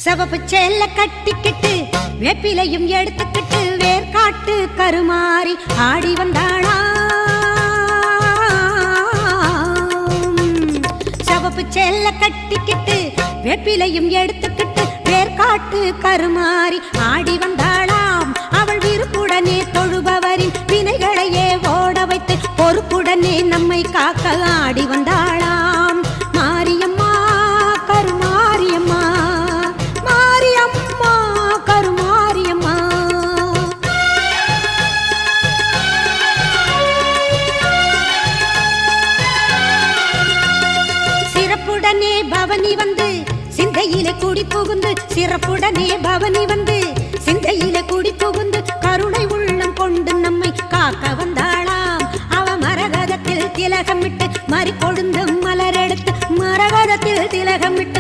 சிவப்பு சேல கட்டிக்கிட்டு வேப்பிலையும் எடுத்துக்கிட்டு வேர்காட்டு கருமாறி ஆடி வந்தாளா. சிவப்பு சேல கட்டிக்கிட்டு வேப்பிலையும் எடுத்துக்கிட்டு வேர்காட்டு கருமாறி ஆடி வந்தாளாம். அவள் விருப்புடனே தொழுபவரின் வினைகளையே ஓட வைத்து பொறுப்புடனே நம்மை காக்க ஆடி வந்தாளாம். மாரியம்மா கருமாரியம்மா, மாரியம்மா கருமாரியம்மா. சிறப்புடனே பவனி வந்து சிந்தையிலே கூடி புகுந்து, சிறப்புடனே பவனி வந்து சிந்தையிலே கூடி புகுந்து கருணை உள்ளம் கொண்டு நம்மை காக்க வந்தாளாம். அவ மரகதத்தில் திலகமிட்டு மறி கொழுந்து மலரெடுத்து மரகதத்தில் திலகமிட்டு